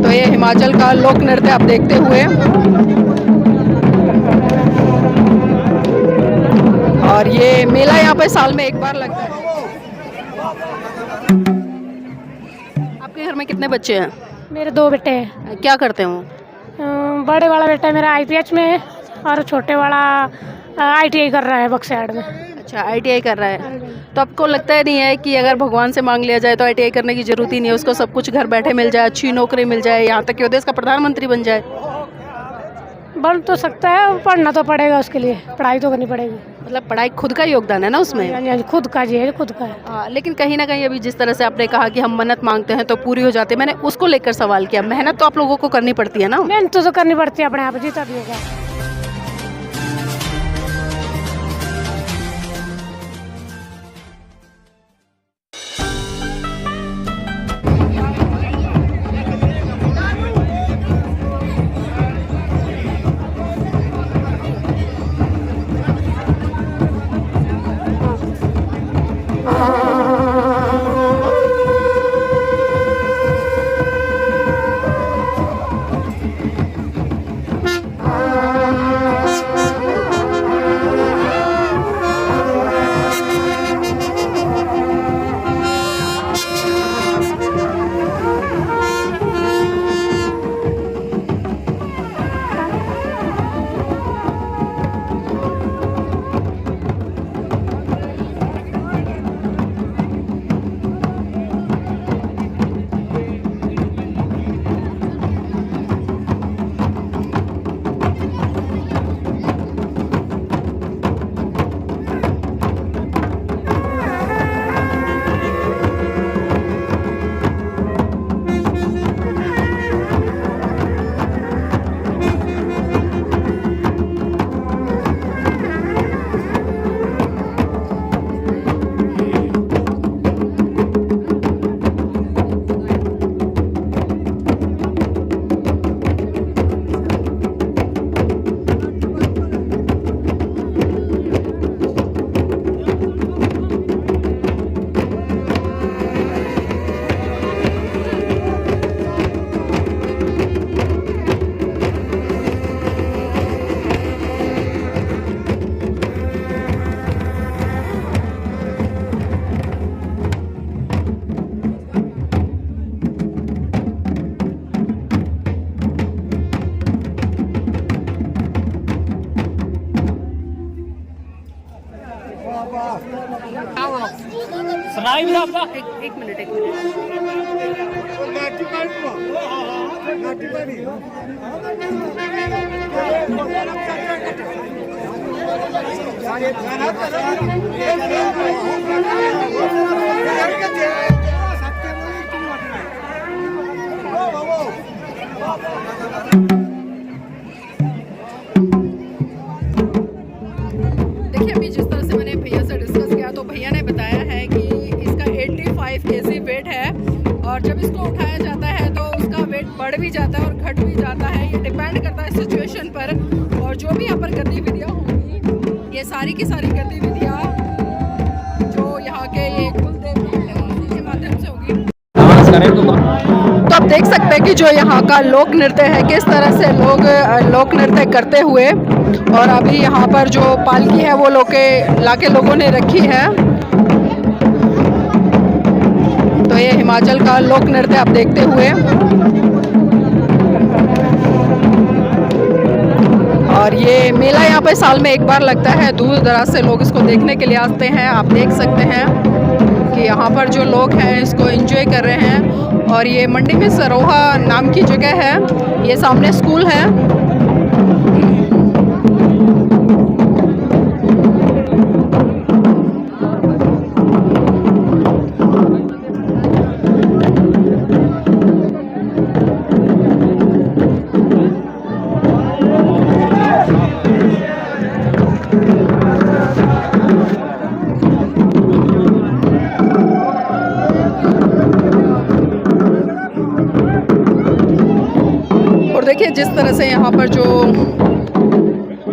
तो ये हिमाचल का लोक नृत्य आप देखते हुए, और ये मेला यहाँ पे साल में एक बार लगता है। आपके घर में कितने बच्चे हैं? मेरे 2 बेटे हैं। क्या करते हैं वो? बड़े वाला बेटा मेरा आईपीएच में है और छोटे वाला आईटीआई कर रहा है बक्सैड में। अच्छा, आईटीआई कर रहा है। तो आपको लगता है नहीं है कि अगर भगवान से मांग लिया जाए तो आईटीआई करने की जरूरत ही नहीं है, उसको सब कुछ घर बैठे मिल जाए, अच्छी नौकरी मिल जाए, यहाँ तक कि वो देश का प्रधानमंत्री बन जाए? बन तो सकता है, पढ़ना तो पड़ेगा, उसके लिए पढ़ाई तो करनी पड़ेगी। मतलब पढ़ाई खुद का योगदान है ना उसमें? हाँ जी, खुद का जी है, खुद का है। लेकिन कहीं ना कहीं अभी जिस तरह से आपने कहा कि हम मन्नत मांगते हैं तो पूरी हो जाती है, मैंने उसको लेकर सवाल किया। मेहनत तो आप लोगों को करनी पड़ती है ना? मेहनत तो करनी पड़ती है अपने आप, जीता भी होगा। एक मिनट। देखिए, अभी जिस तरह से मैंने भैया से डिस्कस किया तो भैया ने बताया है कि इसका 85 केजी वेट है, और जब इसको उठाया जाता है तो उसका वेट बढ़ भी जाता है और घट भी जाता है। ये डिपेंड करता है सिचुएशन पर, और जो भी यहाँ पर गतिविधियाँ होंगी, ये सारी की सारी गतिविधियाँ जो यहाँ के ये कुलदेव के माध्यम से होगी। तो आप देख सकते हैं कि जो यहाँ का लोक नृत्य है, किस तरह से लोग लोक नृत्य करते हुए, और अभी यहाँ पर जो पालकी है वो लाके लोगों ने रखी है। तो ये हिमाचल का लोक नृत्य आप देखते हुए, और ये मेला यहाँ पे साल में एक बार लगता है। दूर दराज से लोग इसको देखने के लिए आते हैं। आप देख सकते हैं कि यहाँ पर जो लोग हैं इसको एंजॉय कर रहे हैं। और ये मंडी में सरोहा नाम की जगह है, ये सामने स्कूल है। देखिए जिस तरह से यहाँ पर जो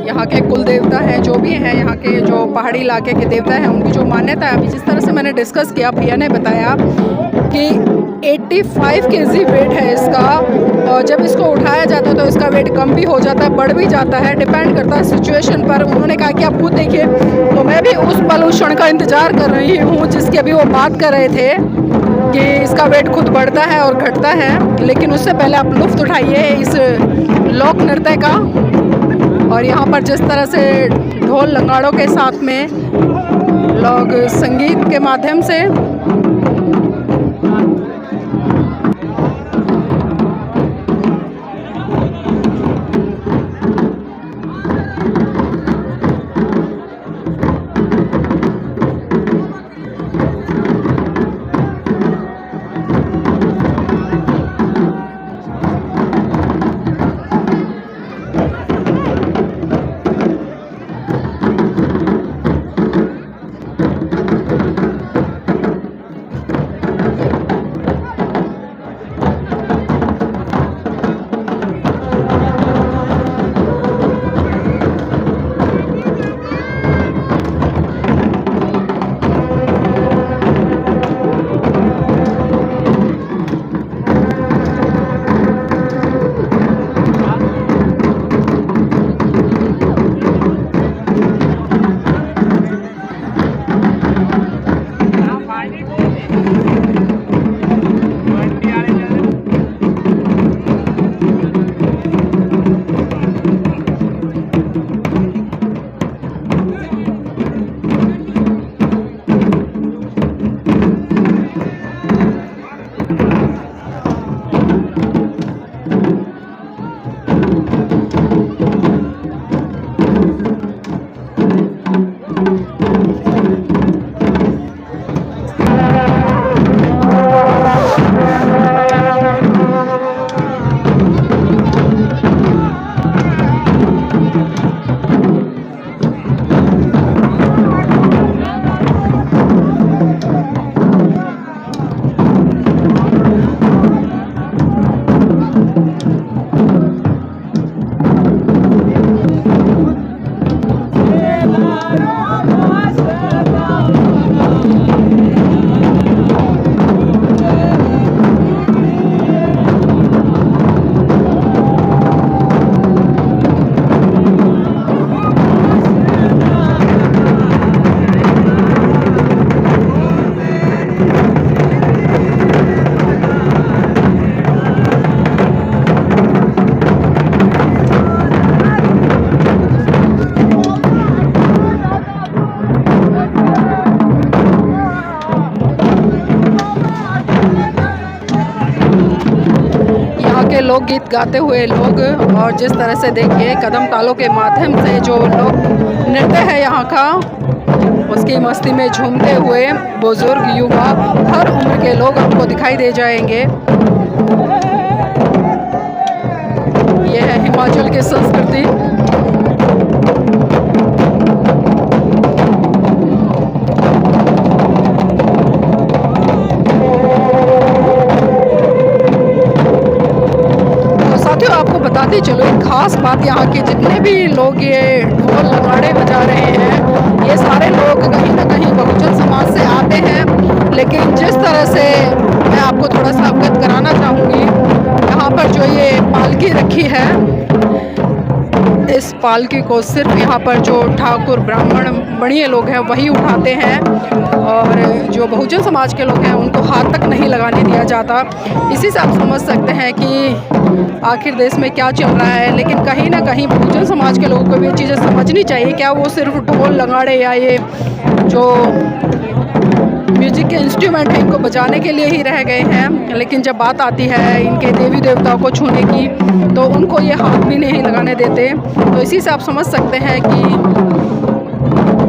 यहाँ के कुल देवता हैं, जो भी हैं यहाँ के जो पहाड़ी इलाके के देवता हैं, उनकी जो मान्यता है, अभी जिस तरह से मैंने डिस्कस किया, भैया ने बताया कि 85 केजी वेट है इसका, और जब इसको उठाया जाता है तो इसका वेट कम भी हो जाता है, बढ़ भी जाता है, डिपेंड करता है सिचुएशन पर। उन्होंने कहा कि आप खुद देखिए, तो मैं भी उस पल उस क्षण का इंतज़ार कर रही हूँ जिसकी अभी वो बात कर रहे थे कि इसका वेट खुद बढ़ता है और घटता है। लेकिन उससे पहले आप लुत्फ़ उठाइए इस लोक नृत्य का। और यहाँ पर जिस तरह से ढोल नगाड़ों के साथ में लोग संगीत के माध्यम से लोकगीत गाते हुए लोग, और जिस तरह से देखिए कदम तालों के माध्यम से जो लोग नृत्य है यहाँ का, उसकी मस्ती में झूमते हुए बुजुर्ग, युवा, हर उम्र के लोग आपको दिखाई दे जाएंगे। यह है हिमाचल की संस्कृति। आपको बताते चलो एक खास बात, यहाँ के जितने भी लोग ये ढोल नगाड़े बजा रहे हैं, ये सारे लोग कहीं ना कहीं बहुजन समाज से आते हैं। लेकिन जिस तरह से मैं आपको थोड़ा सा अवगत कराना चाहूँगी, यहाँ पर जो ये पालकी रखी है, इस पालकी को सिर्फ यहाँ पर जो ठाकुर ब्राह्मण बड़िए लोग हैं वही उठाते हैं, और जो बहुजन समाज के लोग हैं उनको हाथ तक नहीं लगाने दिया जाता। इसी से आप समझ सकते हैं कि आखिर देश में क्या चल रहा है। लेकिन कहीं ना कहीं बहुजन समाज के लोगों को भी ये चीज़ें समझनी चाहिए। क्या वो सिर्फ ढोल नगाड़े या ये जो म्यूजिक के इंस्ट्रूमेंट हैं इनको बजाने के लिए ही रह गए हैं? लेकिन जब बात आती है इनके देवी देवताओं को छूने की, तो उनको ये हाथ भी नहीं लगाने देते। तो इसी से आप समझ सकते हैं कि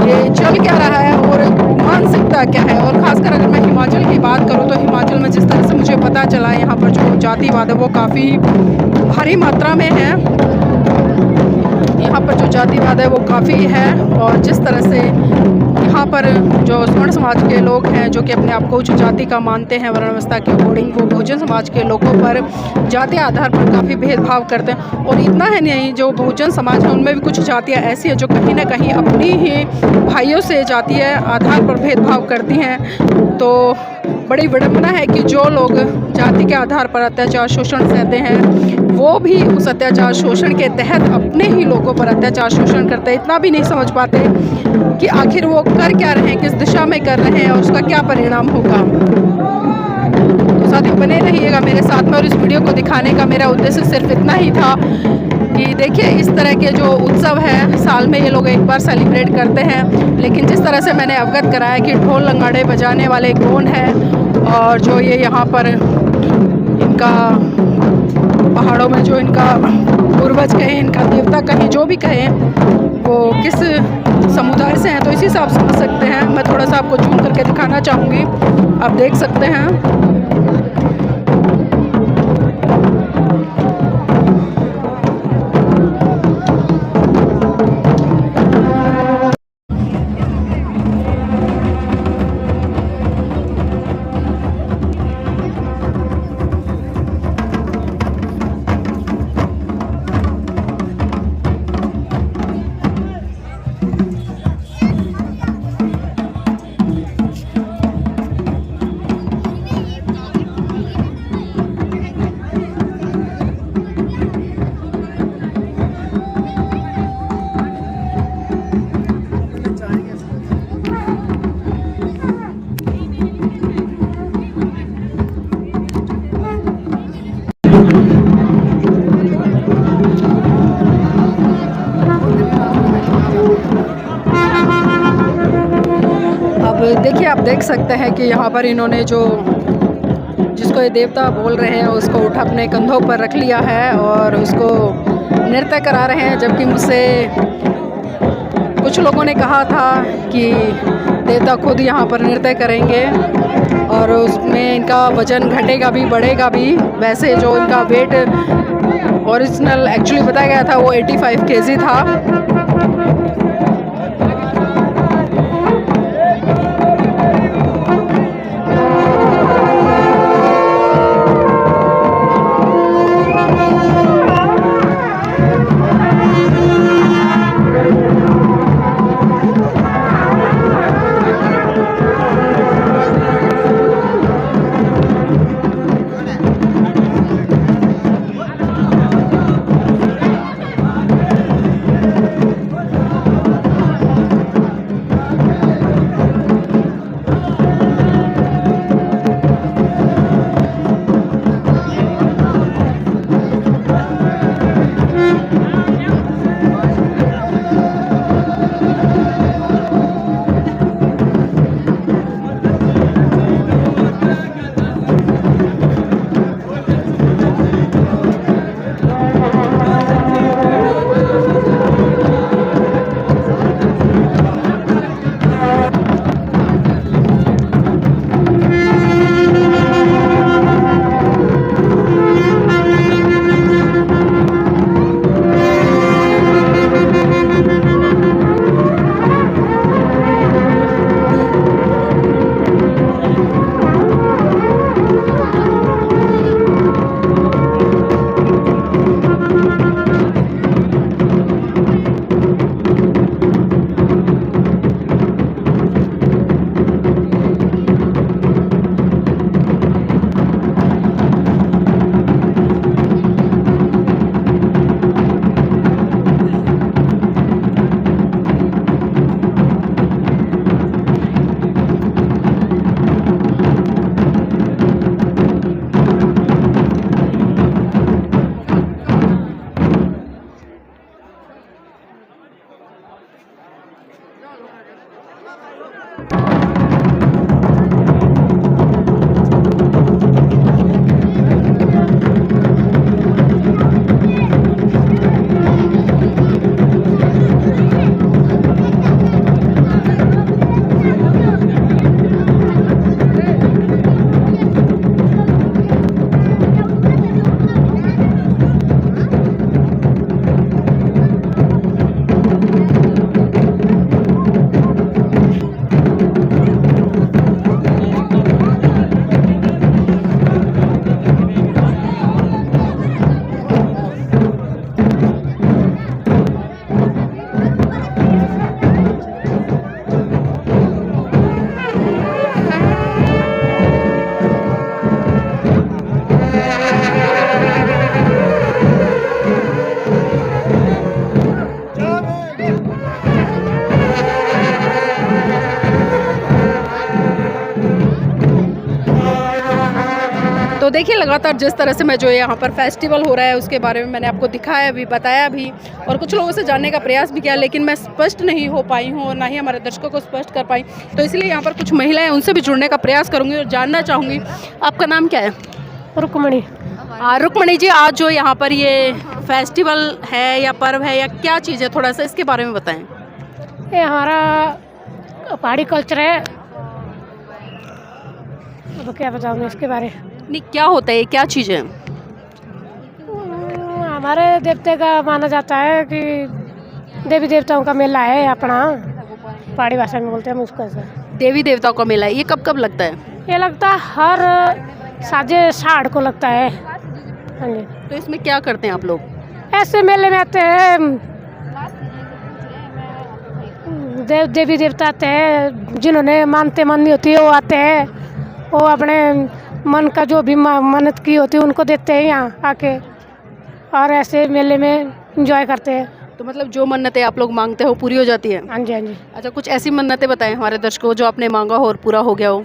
ये चल क्या रहा है और मानसिकता क्या है। और ख़ासकर अगर मैं हिमाचल की बात करूँ तो हिमाचल में जिस तरह से मुझे पता चला है, यहाँ पर जो जातिवाद है वो काफ़ी भारी मात्रा में है। यहाँ पर जो जातिवाद है वो काफ़ी है, और जिस तरह से यहाँ पर जो स्वर्ण समाज के लोग हैं जो कि अपने आप को उच्च जाति का मानते हैं वर्ण व्यवस्था के अकॉर्डिंग, वो बहुजन समाज के लोगों पर जाति आधार पर काफ़ी भेदभाव करते हैं। और इतना है नहीं, जो बहुजन समाज है उनमें भी कुछ जातियाँ ऐसी हैं जो कहीं ना कहीं अपनी ही भाइयों से जातीय आधार पर भेदभाव करती हैं। तो बड़ी विडंबना है कि जो लोग जाति के आधार पर अत्याचार शोषण सहते हैं वो भी उस अत्याचार शोषण के तहत अपने ही लोगों पर अत्याचार शोषण करते हैं। इतना भी नहीं समझ पाते कि आखिर वो कर क्या रहे हैं, किस दिशा में कर रहे हैं और उसका क्या परिणाम होगा। तो साथियों बने रहिएगा मेरे साथ में, और इस वीडियो को दिखाने का मेरा उद्देश्य सिर्फ इतना ही था कि देखिए इस तरह के जो उत्सव है साल में ये लोग एक बार सेलिब्रेट करते हैं, लेकिन जिस तरह से मैंने अवगत कराया कि ढोल लंगाड़े बजाने वाले कौन है और जो ये यहाँ पर इनका पहाड़ों में जो इनका पूर्वज कहें, इनका देवता कहें, जो भी कहें, वो किस समुदाय से हैं तो इसी से आप समझ सकते हैं। मैं थोड़ा सा आपको जूम करके दिखाना चाहूँगी, आप देख सकते हैं। देखिए आप देख सकते हैं कि यहाँ पर इन्होंने जो जिसको ये देवता बोल रहे हैं उसको उठा अपने कंधों पर रख लिया है और उसको नृत्य करा रहे हैं। जबकि मुझसे कुछ लोगों ने कहा था कि देवता खुद यहाँ पर नृत्य करेंगे और उसमें इनका वजन घटेगा भी बढ़ेगा भी। वैसे जो इनका वेट ओरिजिनल एक्चुअली बताया गया था वो 85 kg था। देखिए लगातार जिस तरह से मैं जो यहाँ पर फेस्टिवल हो रहा है उसके बारे में मैंने आपको दिखाया भी, बताया भी और कुछ लोगों से जानने का प्रयास भी किया, लेकिन मैं स्पष्ट नहीं हो पाई हूँ और ना ही हमारे दर्शकों को स्पष्ट कर पाई। तो इसलिए यहाँ पर कुछ महिलाएं उनसे भी जुड़ने का प्रयास करूँगी और जानना चाहूँगी। आपका नाम क्या है? रुक्मणी। रुक्मणी जी, आज जो यहाँ पर ये फेस्टिवल है या पर्व है या क्या चीज़ है, थोड़ा सा इसके बारे में बताएं। ये हमारा पहाड़ी कल्चर है, अब क्या बताऊँ मैं इसके बारे में। नहीं, क्या होता है, क्या चीज़ है? हमारे देवते का माना जाता है कि देवी देवताओं का मेला है अपना, पहाड़ी भाषा में बोलते हैं हम उसको ऐसा। देवी देवताओं का मेला है, ये कब कब लगता है? ये लगता है हर साजे साढ़ को लगता है। हाँ जी। तो इसमें क्या करते हैं आप लोग? ऐसे मेले में आते हैं देवी देवता आते हैं, जिन्होंने मानते माननी होती है वो आते हैं, वो अपने मन का जो भी मन्नत की होती है उनको देते हैं यहाँ आके, और ऐसे मेले में एंजॉय करते हैं। तो मतलब जो मन्नतें आप लोग मांगते हो पूरी हो जाती है? हाँ जी, हाँ जी। अच्छा, कुछ ऐसी मन्नतें बताएं हमारे दर्शकों जो आपने मांगा हो और पूरा हो गया हो।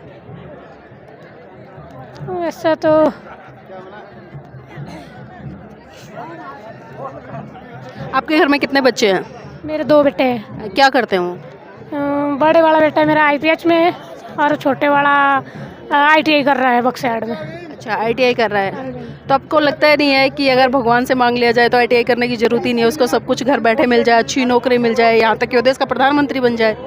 वैसे तो आपके घर में कितने बच्चे हैं? मेरे 2 बेटे हैं। क्या करते हैं वो? बड़े वाला बेटा मेरा IPH में है और छोटे वाला ITI कर रहा है बक्सैड में। अच्छा, ITI कर रहा है। तो आपको लगता है नहीं है कि अगर भगवान से मांग लिया जाए तो ITI करने की जरूरत ही नहीं है, उसको सब कुछ घर बैठे मिल जाए, अच्छी नौकरी मिल जाए, यहाँ तक कि वो देश का प्रधानमंत्री बन जाए?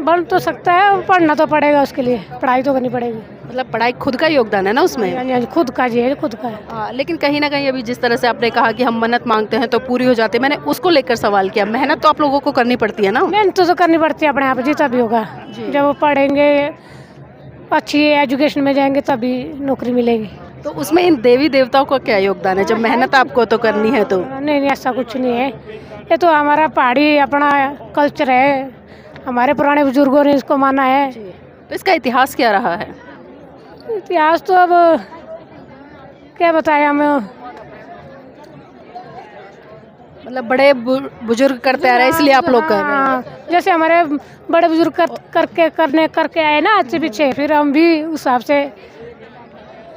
बन तो सकता है, पढ़ना तो पड़ेगा उसके लिए, पढ़ाई तो करनी पड़ेगी। मतलब पढ़ाई खुद का योगदान है ना उसमें? हाँ जी, खुद का जी है, खुद का है। लेकिन कहीं ना कहीं अभी जिस तरह से आपने कहा कि हम मन्नत मांगते हैं तो पूरी हो जाती है, मैंने उसको लेकर सवाल किया। मेहनत तो आप लोगों को करनी पड़ती है ना? मेहनत तो करनी पड़ती है अपने आप, जी तभी होगा। जब वो पढ़ेंगे, अच्छी एजुकेशन में जाएंगे तभी नौकरी मिलेगी। तो उसमें इन देवी देवताओं का क्या योगदान है जब मेहनत आपको तो करनी है? तो नहीं, ऐसा कुछ नहीं है, ये तो हमारा पहाड़ी अपना कल्चर है, हमारे पुराने बुजुर्गों ने इसको माना है। तो इसका इतिहास क्या रहा है? इतिहास तो अब क्या बताएं हमें, मतलब बड़े बुजुर्ग करते आ रहे हैं इसलिए आप लोग कर रहे हैं। हाँ, जैसे हमारे बड़े बुजुर्ग करके आए ना अच्छे पीछे, फिर हम भी उस हिसाब से।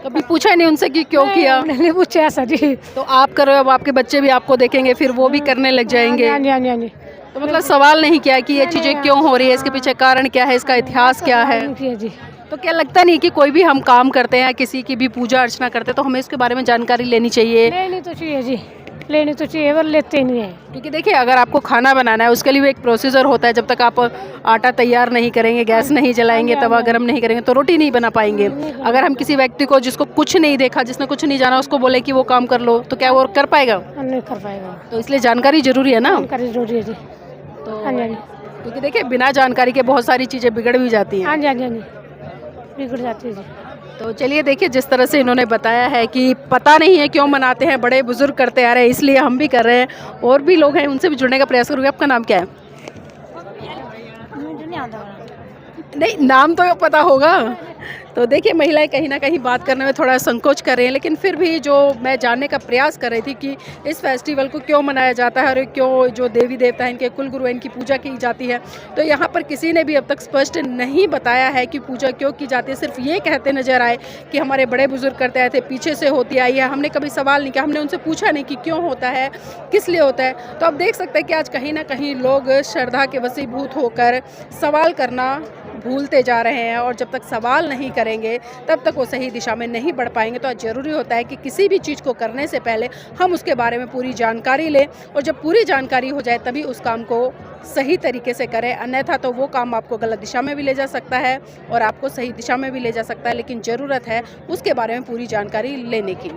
कभी पूछा नहीं उनसे कि क्यों किया? नहीं पूछा ऐसा जी। तो आप कर रहे हो, अब आपके बच्चे भी आपको देखेंगे, फिर वो भी करने लग जाएंगे। हाँ जी, हाँ जी, हाँ जी। तो मतलब सवाल नहीं किया कि ये चीज़ें क्यों हो रही है, इसके पीछे कारण क्या है, इसका इतिहास क्या है? जी। तो क्या लगता नहीं कि कोई भी हम काम करते हैं, किसी की भी पूजा अर्चना करते हैं तो हमें इसके बारे में जानकारी लेनी चाहिए? लेनी तो चाहिए जी, लेनी तो चाहिए, पर लेते नहीं है। क्योंकि देखिए, अगर आपको खाना बनाना है उसके लिए भी एक प्रोसीजर होता है। जब तक आप आटा तैयार नहीं करेंगे, गैस नहीं जलाएंगे, तवा गर्म नहीं करेंगे तो रोटी नहीं बना पाएंगे। अगर हम किसी व्यक्ति को जिसको कुछ नहीं देखा, जिसने कुछ नहीं जाना, उसको बोले कि वो काम कर लो, तो क्या वो कर पाएगा? नहीं कर पाएगा। तो इसलिए जानकारी जरूरी है ना? जानकारी जरूरी है जी। तो हाँ जी, हाँ जी। क्योंकि देखिए, बिना जानकारी के बहुत सारी चीज़ें बिगड़ भी जाती हैं। हाँ जी, हाँ जी, हाँ जी, बिगड़ जाती है जी। तो चलिए देखिए, जिस तरह से इन्होंने बताया है कि पता नहीं है क्यों मनाते हैं, बड़े बुजुर्ग करते आ रहे हैं इसलिए हम भी कर रहे हैं, और भी लोग हैं उनसे भी जुड़ने का प्रयास करूँगी। आपका नाम क्या है? नहीं, नाम तो पता होगा। तो देखिए, महिलाएं कहीं ना कहीं बात करने में थोड़ा संकोच कर रही हैं, लेकिन फिर भी जो मैं जानने का प्रयास कर रही थी कि इस फेस्टिवल को क्यों मनाया जाता है और क्यों जो देवी देवता हैं, इनके कुलगुरु हैं, इनकी पूजा की जाती है, तो यहाँ पर किसी ने भी अब तक स्पष्ट नहीं बताया है कि पूजा क्यों की जाती है। सिर्फ ये कहते नजर आए कि हमारे बड़े बुजुर्ग करते आए थे, पीछे से होती आई है। हमने कभी सवाल नहीं किया, हमने उनसे पूछा नहीं कि क्यों होता है, किस लिए होता है। तो आप देख सकते हैं कि आज कहीं ना कहीं लोग श्रद्धा के वशीभूत होकर सवाल करना भूलते जा रहे हैं, और जब तक सवाल नहीं करेंगे तब तक वो सही दिशा में नहीं बढ़ पाएंगे। तो ज़रूरी होता है कि किसी भी चीज़ को करने से पहले हम उसके बारे में पूरी जानकारी लें, और जब पूरी जानकारी हो जाए तभी उस काम को सही तरीके से करें। अन्यथा तो वो काम आपको गलत दिशा में भी ले जा सकता है और आपको सही दिशा में भी ले जा सकता है, लेकिन ज़रूरत है उसके बारे में पूरी जानकारी लेने की।